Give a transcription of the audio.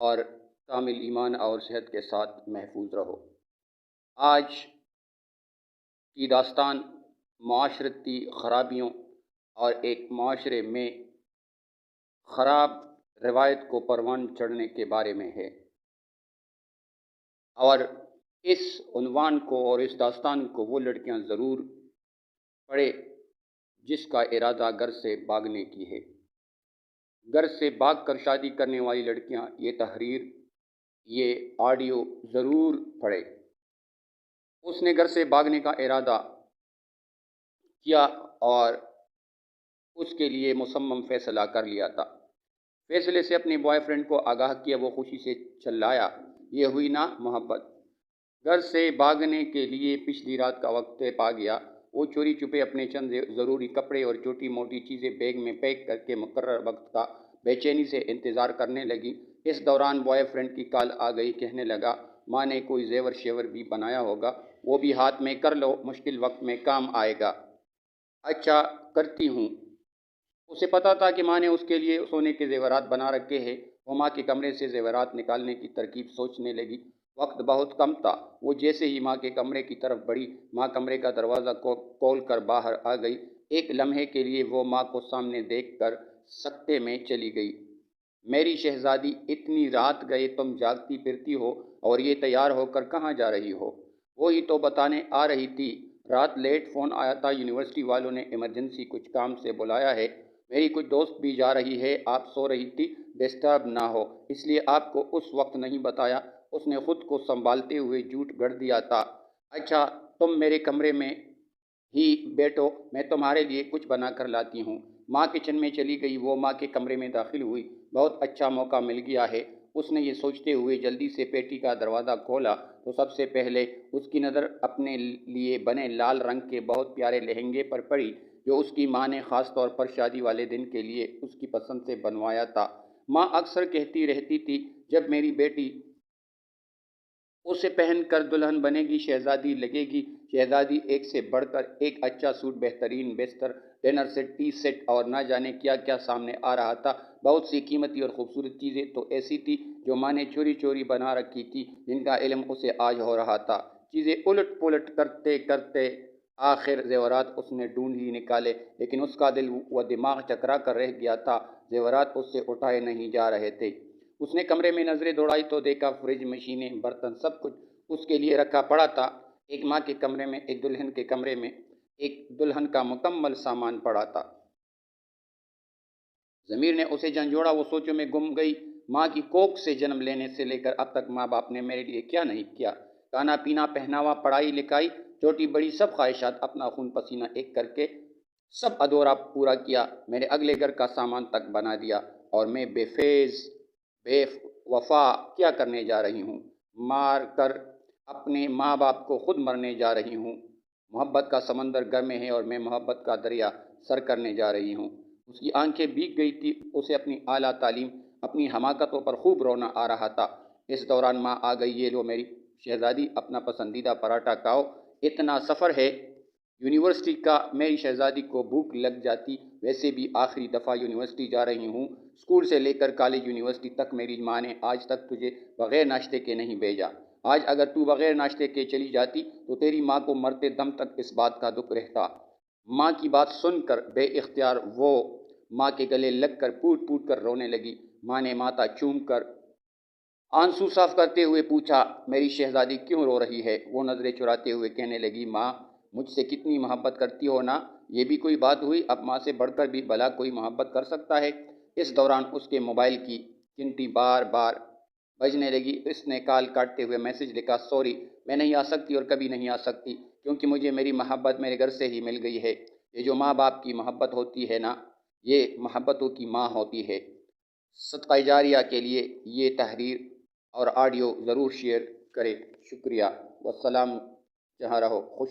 اور کامل ایمان اور صحت کے ساتھ محفوظ رہو۔ آج کی داستان معاشرتی خرابیوں اور ایک معاشرے میں خراب روایت کو پروان چڑھنے کے بارے میں ہے، اور اس عنوان کو اور اس داستان کو وہ لڑکیاں ضرور پڑھے جس کا ارادہ گھر سے بھاگنے کی ہے۔ گھر سے بھاگ کر شادی کرنے والی لڑکیاں یہ تحریر، یہ آڈیو ضرور پڑھے۔ اس نے گھر سے بھاگنے کا ارادہ کیا اور اس کے لیے مصمم فیصلہ کر لیا تھا۔ فیصلے سے اپنے بوائے فرینڈ کو آگاہ کیا، وہ خوشی سے چلایا، یہ ہوئی نا محبت۔ گھر سے بھاگنے کے لیے پچھلی رات کا وقت طے پا گیا۔ وہ چوری چھپے اپنے چند ضروری کپڑے اور چھوٹی موٹی چیزیں بیگ میں پیک کر کے مقررہ وقت کا بے چینی سے انتظار کرنے لگی۔ اس دوران بوائے فرینڈ کی کال آ گئی، کہنے لگا ماں نے کوئی زیور شیور بھی بنایا ہوگا، وہ بھی ہاتھ میں کر لو، مشکل وقت میں کام آئے گا۔ اچھا کرتی ہوں۔ اسے پتا تھا کہ ماں نے اس کے لیے سونے کے زیورات بنا رکھے ہیں۔ وہ ماں کے کمرے سے زیورات نکالنے کی ترکیب سوچنے لگی۔ وقت بہت کم تھا۔ وہ جیسے ہی ماں کے کمرے کی طرف بڑھی، ماں کمرے کا دروازہ کھول کر باہر آ گئی۔ ایک لمحے کے لیے وہ ماں کو سامنے دیکھ کر سکتے میں چلی گئی۔ میری شہزادی، اتنی رات گئے تم جاگتی پھرتی ہو اور یہ تیار ہو کر کہاں جا رہی ہو؟ وہی تو بتانے آ رہی تھی، رات لیٹ فون آیا تھا، یونیورسٹی والوں نے ایمرجنسی کچھ کام سے بلایا ہے، میری کچھ دوست بھی جا رہی ہے، آپ سو رہی تھی، ڈسٹرب نہ ہو اس لیے آپ کو اس وقت نہیں بتایا۔ اس نے خود کو سنبھالتے ہوئے جھوٹ گڑھ دیا تھا۔ اچھا تم میرے کمرے میں ہی بیٹھو، میں تمہارے لیے کچھ بنا کر لاتی ہوں۔ ماں کچن میں چلی گئی۔ وہ ماں کے کمرے میں داخل ہوئی۔ بہت اچھا موقع مل گیا ہے، اس نے یہ سوچتے ہوئے جلدی سے پیٹی کا دروازہ کھولا تو سب سے پہلے اس کی نظر اپنے لیے بنے لال رنگ کے بہت پیارے لہنگے پر پڑی جو اس کی ماں نے خاص طور پر شادی والے دن کے لیے اس کی پسند سے بنوایا تھا۔ ماں اکثر کہتی رہتی تھی جب میری بیٹی اسے پہن کر دلہن بنے گی شہزادی لگے گی۔ شہزادی ایک سے بڑھ کر ایک اچھا سوٹ، بہترین بستر، ڈنر سیٹ، ٹی سیٹ اور نہ جانے کیا کیا سامنے آ رہا تھا۔ بہت سی قیمتی اور خوبصورت چیزیں تو ایسی تھی جو ماں نے چوری چوری بنا رکھی تھی، جن کا علم اسے آج ہو رہا تھا۔ چیزیں الٹ پلٹ کرتے کرتے آخر زیورات اس نے ڈھونڈ ہی نکالے، لیکن اس کا دل و دماغ چکرا کر رہ گیا تھا، زیورات اس سے اٹھائے نہیں جا رہے تھے۔ اس نے کمرے میں نظریں دوڑائی تو دیکھا فریج، مشینیں، برتن، سب کچھ اس کے لیے رکھا پڑا تھا۔ ایک ماں کے کمرے میں، ایک دلہن کے کمرے میں ایک دلہن کا مکمل سامان پڑا تھا۔ ضمیر نے اسے جھنجھوڑا، وہ سوچوں میں گم گئی۔ ماں کی کوکھ سے جنم لینے سے لے کر اب تک ماں باپ نے میرے لیے کیا نہیں کیا؟ کھانا پینا، پہناوا، پڑھائی لکھائی، چھوٹی بڑی سب خواہشات، اپنا خون پسینہ ایک کر کے سب ادھورا پورا کیا، میرے اگلے گھر کا سامان تک بنا دیا، اور میں بے فیض بے وفا کیا کرنے جا رہی ہوں؟ مار کر اپنے ماں باپ کو خود مرنے جا رہی ہوں۔ محبت کا سمندر گھر میں ہے اور میں محبت کا دریا سر کرنے جا رہی ہوں۔ اس کی آنکھیں بھیگ گئی تھی، اسے اپنی اعلیٰ تعلیم، اپنی حماقتوں پر خوب رونا آ رہا تھا۔ اس دوران ماں آ گئی، یہ لو میری شہزادی اپنا پسندیدہ پراٹھا کھاؤ، اتنا سفر ہے یونیورسٹی کا، میری شہزادی کو بھوک لگ جاتی، ویسے بھی آخری دفعہ یونیورسٹی جا رہی ہوں، اسکول سے لے کر کالج یونیورسٹی تک میری ماں نے آج تک تجھے بغیر ناشتے کے نہیں بھیجا۔ آج اگر تو بغیر ناشتے کے چلی جاتی تو تیری ماں کو مرتے دم تک اس بات کا دکھ رہتا۔ ماں کی بات سن کر بے اختیار وہ ماں کے گلے لگ کر پوٹ پوٹ کر رونے لگی۔ ماں نے ماتھا چوم کر آنسو صاف کرتے ہوئے پوچھا، میری شہزادی کیوں رو رہی ہے؟ وہ نظریں چراتے ہوئے کہنے لگی، ماں مجھ سے کتنی محبت کرتی ہو نا، یہ بھی کوئی بات ہوئی؟ اب ماں سے بڑھ کر بھی بھلا کوئی محبت کر سکتا ہے؟ اس دوران اس کے موبائل کی گھنٹی بار بار بجنے لگی۔ اس نے کال کاٹتے ہوئے میسج لکھا، سوری میں نہیں آ سکتی اور کبھی نہیں آ سکتی، کیونکہ مجھے میری محبت میرے گھر سے ہی مل گئی ہے۔ یہ جو ماں باپ کی محبت ہوتی ہے نا، یہ محبتوں کی ماں ہوتی ہے۔ صدقہ جاریہ کے لیے یہ تحریر اور آڈیو ضرور شیئر کرے۔ شکریہ، والسلام، جہاں رہو خوش